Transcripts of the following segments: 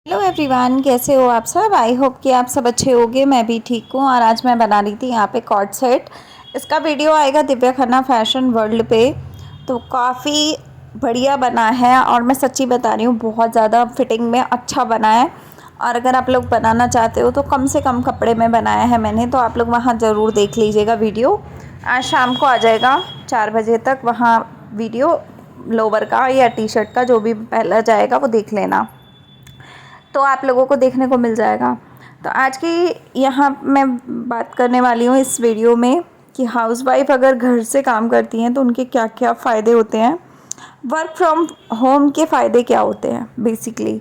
Hello everyone, कैसे हो आप सब। आई होप कि आप सब अच्छे होंगे। मैं भी ठीक हूँ। और आज मैं बना रही थी यहाँ पे कॉर्ड सेट। इसका वीडियो आएगा दिव्या खन्ना फैशन वर्ल्ड पे। तो काफ़ी बढ़िया बना है और मैं सच्ची बता रही हूँ, बहुत ज़्यादा फिटिंग में अच्छा बना है। और अगर आप लोग बनाना चाहते हो तो कम से कम कपड़े में बनाया है मैंने, तो आप लोग वहाँ ज़रूर देख लीजिएगा वीडियो। आज शाम को आ जाएगा 4 बजे तक वहाँ वीडियो। लोवर का या टी शर्ट का जो भी पहला जाएगा वो देख लेना, तो आप लोगों को देखने को मिल जाएगा। तो आज की यहाँ मैं बात करने वाली हूँ इस वीडियो में कि हाउसवाइफ अगर घर से काम करती हैं तो उनके क्या क्या फ़ायदे होते हैं, वर्क फ्रॉम होम के फ़ायदे क्या होते हैं बेसिकली।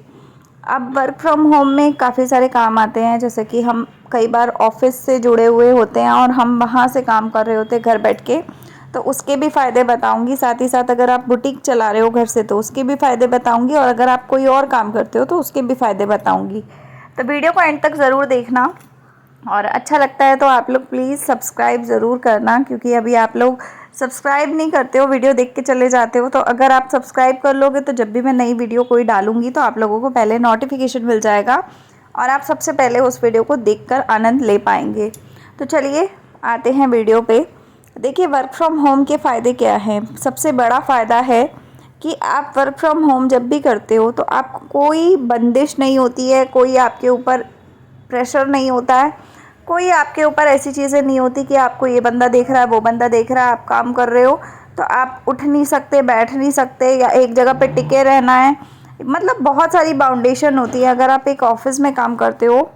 अब वर्क फ्रॉम होम में काफ़ी सारे काम आते हैं, जैसे कि हम कई बार ऑफिस से जुड़े हुए होते हैं और हम वहाँ से काम कर रहे होते हैं घर बैठ के, तो उसके भी फ़ायदे बताऊंगी। साथ ही साथ अगर आप बुटीक चला रहे हो घर से तो उसके भी फ़ायदे बताऊंगी, और अगर आप कोई और काम करते हो तो उसके भी फ़ायदे बताऊंगी। तो वीडियो को एंड तक ज़रूर देखना, और अच्छा लगता है तो आप लोग प्लीज़ सब्सक्राइब ज़रूर करना, क्योंकि अभी आप लोग सब्सक्राइब नहीं करते हो, वीडियो देख के चले जाते हो। तो अगर आप सब्सक्राइब कर लोगे तो जब भी मैं नई वीडियो कोई डालूंगी तो आप लोगों को पहले नोटिफिकेशन मिल जाएगा और आप सबसे पहले उस वीडियो को देखकर आनंद ले पाएंगे। तो चलिए आते हैं वीडियो पे। देखिए, वर्क फ्रॉम होम के फ़ायदे क्या हैं। सबसे बड़ा फ़ायदा है कि आप वर्क फ्रॉम होम जब भी करते हो तो आपको कोई बंदिश नहीं होती है, कोई आपके ऊपर प्रेशर नहीं होता है, कोई आपके ऊपर ऐसी चीज़ें नहीं होती कि आपको ये बंदा देख रहा है, वो बंदा देख रहा है। आप काम कर रहे हो तो आप उठ नहीं सकते, बैठ नहीं सकते, या एक जगह पे टिके रहना है। मतलब बहुत सारी बाउंडेशन होती है। अगर आप एक ऑफिस में काम करते हो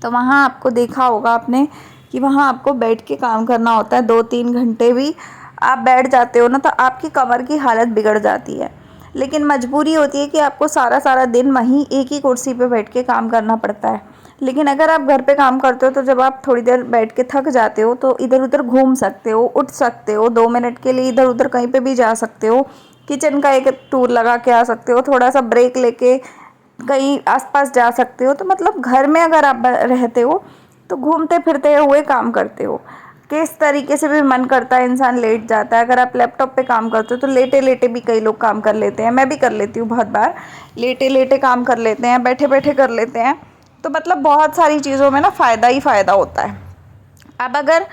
तो वहाँ आपको देखा होगा आपने कि वहाँ आपको बैठ के काम करना होता है। 2-3 घंटे भी आप बैठ जाते हो ना तो आपकी कमर की हालत बिगड़ जाती है। लेकिन मजबूरी होती है कि आपको सारा सारा दिन वहीं एक ही कुर्सी पे बैठ के काम करना पड़ता है। लेकिन अगर आप घर पे काम करते हो तो जब आप थोड़ी देर बैठ के थक जाते हो तो इधर उधर घूम सकते हो, उठ सकते हो, 2 मिनट के लिए इधर उधर कहीं पे भी जा सकते हो, किचन का एक टूर लगा के आ सकते हो, थोड़ा सा ब्रेक लेके कहीं आसपास जा सकते हो। तो मतलब घर में अगर आप रहते हो तो घूमते फिरते हुए काम करते हो। किस तरीके से भी मन करता है इंसान लेट जाता है। अगर आप लैपटॉप पे काम करते हो तो लेटे लेटे भी कई लोग काम कर लेते हैं, मैं भी कर लेती हूँ बहुत बार। लेटे लेटे काम कर लेते हैं, बैठे बैठे कर लेते हैं। तो मतलब बहुत सारी चीज़ों में ना फ़ायदा ही फ़ायदा होता है। अब अगर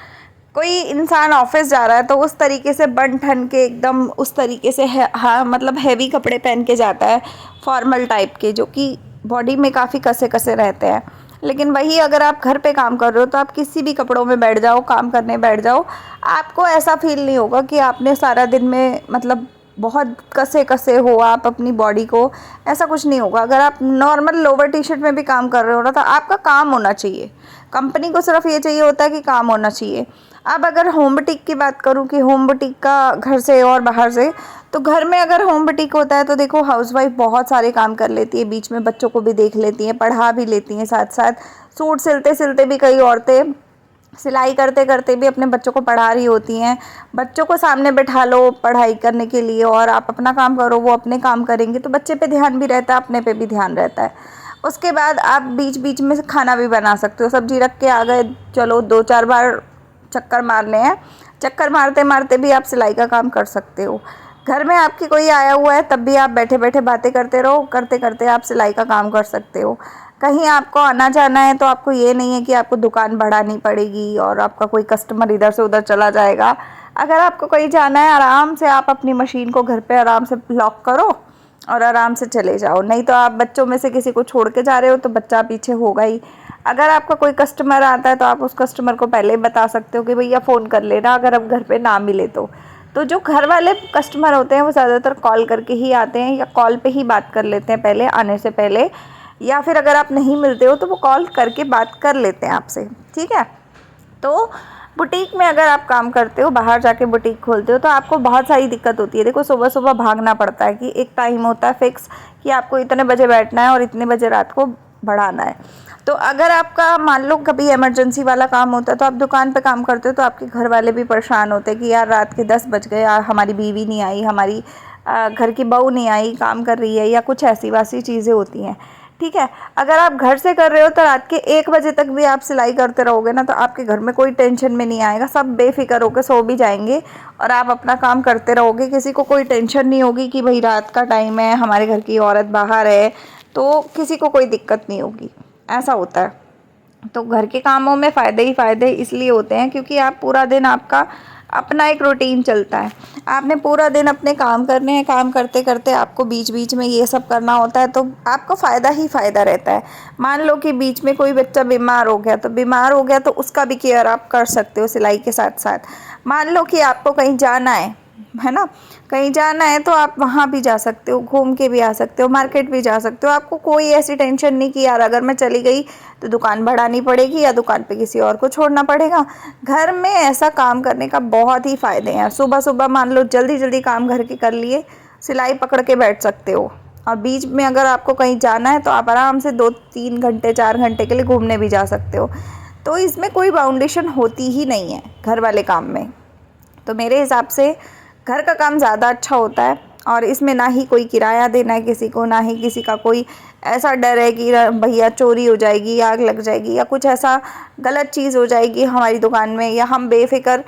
कोई इंसान ऑफिस जा रहा है तो उस तरीके से बन ठन के एकदम उस तरीके से हाँ मतलब हैवी कपड़े पहन के जाता है, फॉर्मल टाइप के, जो कि बॉडी में काफ़ी कसे कसे रहते हैं। लेकिन वही अगर आप घर पे काम कर रहे हो तो आप किसी भी कपड़ों में बैठ जाओ, काम करने बैठ जाओ, आपको ऐसा फील नहीं होगा कि आपने सारा दिन में मतलब बहुत कसे कसे हो आप अपनी बॉडी को। ऐसा कुछ नहीं होगा। अगर आप नॉर्मल लोवर टी शर्ट में भी काम कर रहे हो ना तो आपका काम होना चाहिए। कंपनी को सिर्फ ये चाहिए होता है कि काम होना चाहिए। अब अगर होम बुटीक की बात करूं कि होम बुटीक का घर से और बाहर से, तो घर में अगर होम बुटीक होता है तो देखो हाउसवाइफ बहुत सारे काम कर लेती है, बीच में बच्चों को भी देख लेती हैं, पढ़ा भी लेती हैं, साथ साथ सूट सिलते सिलते भी कई औरतें सिलाई करते करते भी अपने बच्चों को पढ़ा रही होती हैं। बच्चों को सामने बैठा लो पढ़ाई करने के लिए और आप अपना काम करो, वो अपने काम करेंगे तो बच्चे पे ध्यान भी रहता है, अपने पे भी ध्यान रहता है। उसके बाद आप बीच बीच में खाना भी बना सकते हो। सब्जी रख के आ गए, चलो 2-4 बार चक्कर मारने हैं, चक्कर मारते मारते भी आप सिलाई का काम कर सकते हो। घर में आपकी कोई आया हुआ है तब भी आप बैठे बैठे बातें करते रहो, करते करते आप सिलाई का काम कर सकते हो। कहीं आपको आना जाना है तो आपको ये नहीं है कि आपको दुकान बढ़ानी पड़ेगी और आपका कोई कस्टमर इधर से उधर चला जाएगा। अगर आपको कहीं जाना है, आराम से आप अपनी मशीन को घर पे आराम से लॉक करो और आराम से चले जाओ। नहीं तो आप बच्चों में से किसी को छोड़ के जा रहे हो तो बच्चा पीछे होगा ही। अगर आपका कोई कस्टमर आता है तो आप उस कस्टमर को पहले ही बता सकते हो कि भैया फ़ोन कर लेना अगर अब घर पे ना मिले तो जो घर वाले कस्टमर होते हैं वो ज़्यादातर कॉल करके ही आते हैं या कॉल पे ही बात कर लेते हैं पहले आने से पहले, या फिर अगर आप नहीं मिलते हो तो वो कॉल करके बात कर लेते हैं आपसे। ठीक है। तो बुटीक में अगर आप काम करते हो, बाहर जाके बुटीक खोलते हो तो आपको बहुत सारी दिक्कत होती है। देखो, सुबह सुबह भागना पड़ता है कि एक टाइम होता है फिक्स कि आपको इतने बजे बैठना है और इतने बजे रात को बढ़ाना है। तो अगर आपका मान लो कभी इमरजेंसी वाला काम होता है तो आप दुकान पे काम करते हो तो आपके घर वाले भी परेशान होते हैं कि यार रात के 10 बज गए, यार हमारी बीवी नहीं आई, हमारी घर की बहू नहीं आई, काम कर रही है, या कुछ ऐसी वैसी चीज़ें होती हैं। ठीक है। अगर आप घर से कर रहे हो तो रात के 1 बजे तक भी आप सिलाई करते रहोगे ना तो आपके घर में कोई टेंशन में नहीं आएगा, सब बेफिक्र होकर सो भी जाएंगे और आप अपना काम करते रहोगे। किसी को कोई टेंशन नहीं होगी कि भाई रात का टाइम है, हमारे घर की औरत बाहर है, तो किसी को कोई दिक्कत नहीं होगी, ऐसा होता है। तो घर के कामों में फ़ायदे ही फ़ायदे इसलिए होते हैं क्योंकि आप पूरा दिन आपका अपना एक रूटीन चलता है, आपने पूरा दिन अपने काम करने हैं, काम करते करते आपको बीच बीच में ये सब करना होता है, तो आपको फ़ायदा ही फ़ायदा रहता है। मान लो कि बीच में कोई बच्चा बीमार हो गया, तो बीमार हो गया तो उसका भी केयर आप कर सकते हो सिलाई के साथ साथ। मान लो कि आपको कहीं जाना है ना, कहीं जाना है तो आप वहाँ भी जा सकते हो, घूम के भी आ सकते हो, मार्केट भी जा सकते हो। आपको कोई ऐसी टेंशन नहीं कि यार अगर मैं चली गई तो दुकान बढ़ानी पड़ेगी या दुकान पे किसी और को छोड़ना पड़ेगा। घर में ऐसा काम करने का बहुत ही फ़ायदे हैं। सुबह सुबह मान लो जल्दी जल्दी काम घर के कर लिए, सिलाई पकड़ के बैठ सकते हो, और बीच में अगर आपको कहीं जाना है तो आप आराम से 2-3 घंटे 4 घंटे के लिए घूमने भी जा सकते हो। तो इसमें कोई बाउंडेशन होती ही नहीं है घर वाले काम में। तो मेरे हिसाब से घर का काम ज़्यादा अच्छा होता है, और इसमें ना ही कोई किराया देना है किसी को, ना ही किसी का कोई ऐसा डर है कि भैया चोरी हो जाएगी, आग लग जाएगी, या कुछ ऐसा गलत चीज़ हो जाएगी हमारी दुकान में, या हम बेफिक्र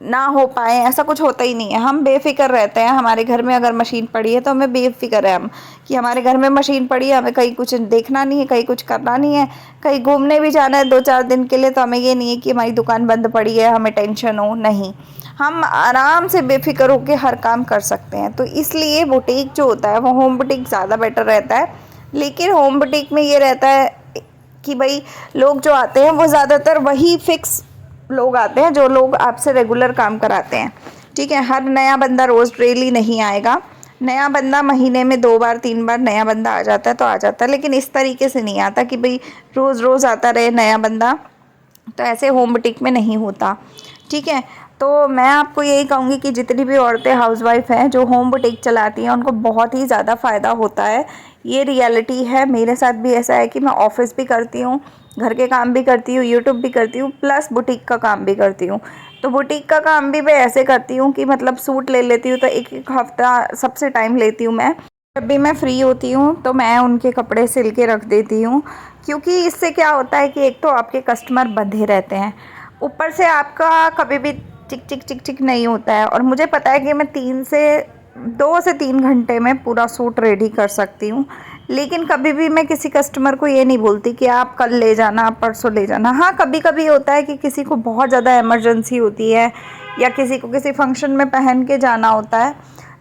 ना हो पाए, ऐसा कुछ होता ही नहीं है। हम बेफिक्र रहते हैं। हमारे घर में अगर मशीन पड़ी है तो हमें बेफिक्र है हम कि हमारे घर में मशीन पड़ी है, हमें कहीं कुछ देखना नहीं है, कहीं कुछ करना नहीं है। कहीं घूमने भी जाना है 2-4 दिन के लिए तो हमें ये नहीं है कि हमारी दुकान बंद पड़ी है, हमें टेंशन हो, नहीं, हम आराम से बेफिक्र होकर हर काम कर सकते हैं। तो इसलिए बुटीक जो होता है वो होम बुटीक ज़्यादा बेटर रहता है। लेकिन होम बुटीक में ये रहता है कि भाई लोग जो आते हैं वो ज़्यादातर वही फिक्स लोग आते हैं जो लोग आपसे रेगुलर काम कराते हैं, ठीक है। हर नया बंदा रोज़ डेली नहीं आएगा, नया बंदा महीने में 2 बार 3 बार नया बंदा आ जाता है तो आ जाता है, लेकिन इस तरीके से नहीं आता कि भाई रोज़ रोज़ आता रहे नया बंदा। तो ऐसे होम बुटीक में नहीं होता, ठीक है। तो मैं आपको यही कहूँगी कि जितनी भी औरतें हाउसवाइफ हैं जो होम बुटीक चलाती हैं उनको बहुत ही ज़्यादा फ़ायदा होता है। ये रियलिटी है, मेरे साथ भी ऐसा है कि मैं ऑफ़िस भी करती हूँ, घर के काम भी करती हूँ, यूट्यूब भी करती हूँ, प्लस बुटीक का काम भी करती हूँ। तो बुटीक का काम भी मैं ऐसे करती हूँ कि मतलब सूट ले लेती हूँ तो एक हफ़्ता सबसे टाइम लेती हूँ मैं। जब भी मैं फ्री होती हूँ तो मैं उनके कपड़े सिल के रख देती हूँ, क्योंकि इससे क्या होता है कि एक तो आपके कस्टमर बंधे रहते हैं, ऊपर से आपका कभी भी चिक चिक चिक चिक नहीं होता है। और मुझे पता है कि मैं 2 से 3 घंटे में पूरा सूट रेडी कर सकती हूँ। लेकिन कभी भी मैं किसी कस्टमर को ये नहीं बोलती कि आप कल ले जाना, आप परसों ले जाना। हाँ, कभी कभी होता है कि किसी को बहुत ज़्यादा इमरजेंसी होती है या किसी को किसी फंक्शन में पहन के जाना होता है,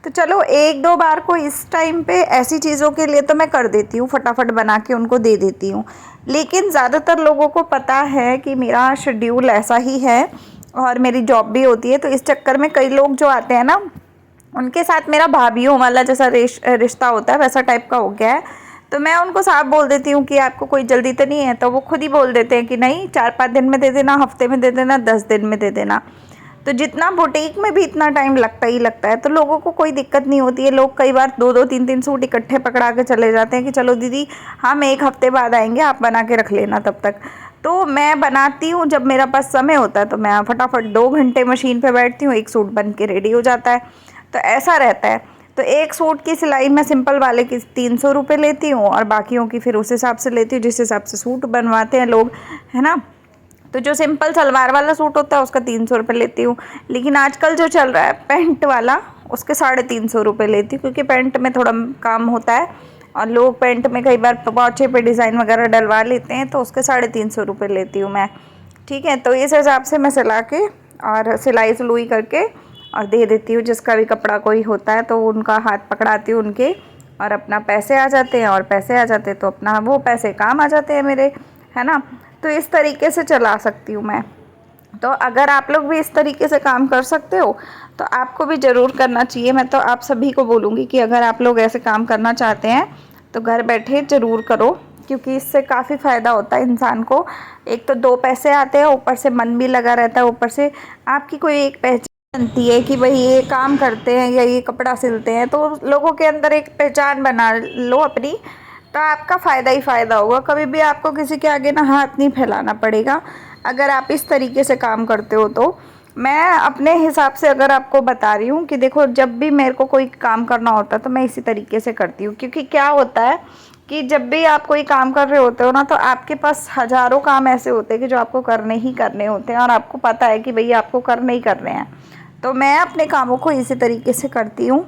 तो चलो 1-2 बार को इस टाइम पे ऐसी चीज़ों के लिए तो मैं कर देती हूँ, फटाफट बना के उनको दे देती हूँ। लेकिन ज़्यादातर लोगों को पता है कि मेरा शेड्यूल ऐसा ही है और मेरी जॉब भी होती है, तो इस चक्कर में कई लोग जो आते हैं ना, उनके साथ मेरा भाभीयों वाला जैसा रिश्ता होता है वैसा टाइप का हो गया है। तो मैं उनको साफ बोल देती हूँ कि आपको कोई जल्दी तो नहीं है, तो वो खुद ही बोल देते हैं कि नहीं, 4-5 दिन में दे देना, हफ्ते में दे देना, 10 दिन में दे देना। तो जितना बुटीक में भी इतना टाइम लगता ही लगता है, तो लोगों को कोई दिक्कत नहीं होती है। लोग कई बार 2-2 3-3 सूट इकट्ठे पकड़ा के चले जाते हैं कि चलो दीदी हम 1 हफ्ते बाद आएंगे, आप बना के रख लेना तब तक। तो मैं बनाती हूँ जब मेरा पास समय होता है, तो मैं फटाफट 2 घंटे मशीन पे बैठती हूँ, 1 सूट बन के रेडी हो जाता है। तो ऐसा रहता है। तो 1 सूट की सिलाई मैं सिंपल वाले की 300 रुपये लेती हूँ, और बाकियों की फिर उस हिसाब से लेती हूँ जिस हिसाब से सूट बनवाते हैं लोग, है ना। तो जो सिंपल सलवार वाला सूट होता है उसका 300 रुपये लेती हूँ। लेकिन आजकल जो चल रहा है पैंट वाला, उसके 350 रुपये लेती हूँ, क्योंकि पैंट में थोड़ा काम होता है और लोग पैंट में कई बार पोंचे पे डिज़ाइन वगैरह डलवा लेते हैं, तो उसके 350 रुपये लेती हूँ मैं, ठीक है। तो इस हिसाब से मैं सिला के और सिलाई सलुई करके और दे देती हूँ। जिसका भी कपड़ा कोई होता है तो उनका हाथ पकड़ाती हूँ उनके, और अपना पैसे आ जाते हैं, और पैसे आ जाते हैं तो अपना वो पैसे काम आ जाते हैं मेरे, है ना। तो इस तरीके से चला सकती हूँ मैं। तो अगर आप लोग भी इस तरीके से काम कर सकते हो तो आपको भी ज़रूर करना चाहिए। मैं तो आप सभी को बोलूँगी कि अगर आप लोग ऐसे काम करना चाहते हैं तो घर बैठे ज़रूर करो, क्योंकि इससे काफ़ी फ़ायदा होता है इंसान को। एक तो 2 पैसे आते हैं, ऊपर से मन भी लगा रहता है, ऊपर से आपकी कोई एक पहचान बनती है कि भाई ये काम करते हैं या ये कपड़ा सिलते हैं, तो लोगों के अंदर एक पहचान बना लो अपनी, तो आपका फ़ायदा ही फ़ायदा होगा। कभी भी आपको किसी के आगे ना हाथ नहीं फैलाना पड़ेगा अगर आप इस तरीके से काम करते हो। तो मैं अपने हिसाब से अगर आपको बता रही हूँ कि देखो, जब भी मेरे को कोई काम करना होता है तो मैं इसी तरीके से करती हूँ। क्योंकि क्या होता है कि जब भी आप कोई काम कर रहे होते हो ना, तो आपके पास हज़ारों काम ऐसे होते हैं कि जो आपको करने ही करने होते हैं, और आपको पता है कि भैया आपको करने ही करने हैं। तो मैं अपने कामों को इसी तरीके से करती हूँ।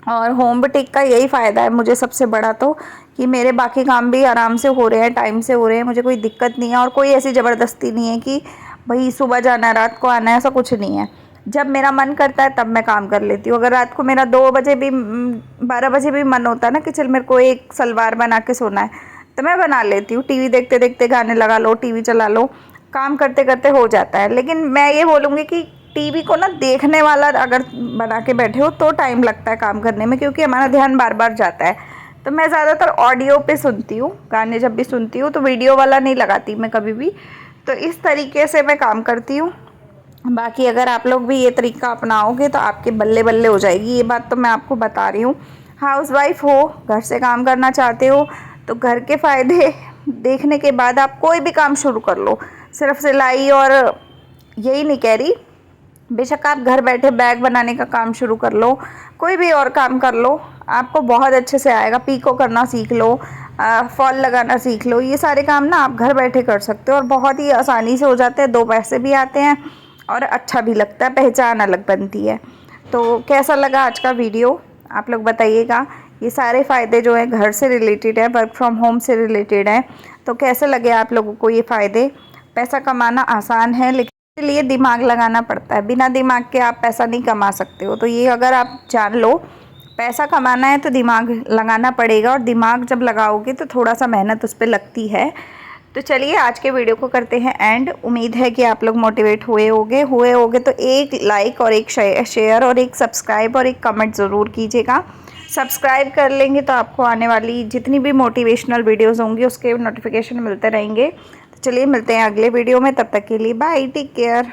और होम बुटीक का यही फ़ायदा है मुझे सबसे बड़ा, तो कि मेरे बाकी काम भी आराम से हो रहे हैं, टाइम से हो रहे हैं, मुझे कोई दिक्कत नहीं है और कोई ऐसी ज़बरदस्ती नहीं है कि भाई सुबह जाना है रात को आना है, ऐसा कुछ नहीं है। जब मेरा मन करता है तब मैं काम कर लेती हूँ। अगर रात को मेरा 2 बजे भी 12 बजे भी मन होता है ना कि चल मेरे को एक सलवार बना के सोना है, तो मैं बना लेती हूँ। टीवी देखते देखते गाने लगा लो, टीवी चला लो, काम करते करते हो जाता है। लेकिन मैं ये बोलूँगी कि टीवी को ना देखने वाला अगर बना के बैठे हो तो टाइम लगता है काम करने में, क्योंकि हमारा ध्यान बार बार जाता है। तो मैं ज़्यादातर ऑडियो पे सुनती हूँ गाने, जब भी सुनती हूँ तो वीडियो वाला नहीं लगाती मैं कभी भी। तो इस तरीके से मैं काम करती हूँ। बाकी अगर आप लोग भी ये तरीका अपनाओगे तो आपके बल्ले बल्ले हो जाएगी, ये बात तो मैं आपको बता रही हूँ। हाउसवाइफ हो, घर से काम करना चाहते हो तो घर के फ़ायदे देखने के बाद आप कोई भी काम शुरू कर लो। सिर्फ सिलाई और यही नहीं कह रही, बेशक आप घर बैठे बैग बनाने का काम शुरू कर लो, कोई भी और काम कर लो, आपको बहुत अच्छे से आएगा। पीको करना सीख लो, फॉल लगाना सीख लो, ये सारे काम ना आप घर बैठे कर सकते हो और बहुत ही आसानी से हो जाते हैं। 2 पैसे भी आते हैं और अच्छा भी लगता है, पहचान अलग बनती है। तो कैसा लगा आज का वीडियो आप लोग बताइएगा। ये सारे फ़ायदे जो हैं घर से रिलेटेड है, वर्क फ्रॉम होम से रिलेटेड है। तो कैसे लगे आप लोगों को ये फ़ायदे? पैसा कमाना आसान है लेकिन इसके लिए दिमाग लगाना पड़ता है। बिना दिमाग के आप पैसा नहीं कमा सकते हो। तो ये अगर आप जान लो, पैसा कमाना है तो दिमाग लगाना पड़ेगा और दिमाग जब लगाओगे तो थोड़ा सा मेहनत उस पर लगती है। तो चलिए आज के वीडियो को करते हैं एंड। उम्मीद है कि आप लोग मोटिवेट हुए होगे तो एक लाइक और एक शेयर और एक सब्सक्राइब और एक कमेंट ज़रूर कीजिएगा। सब्सक्राइब कर लेंगे तो आपको आने वाली जितनी भी मोटिवेशनल वीडियोस होंगी उसके नोटिफिकेशन मिलते रहेंगे। तो चलिए मिलते हैं अगले वीडियो में, तब तक के लिए बाय, टेक केयर।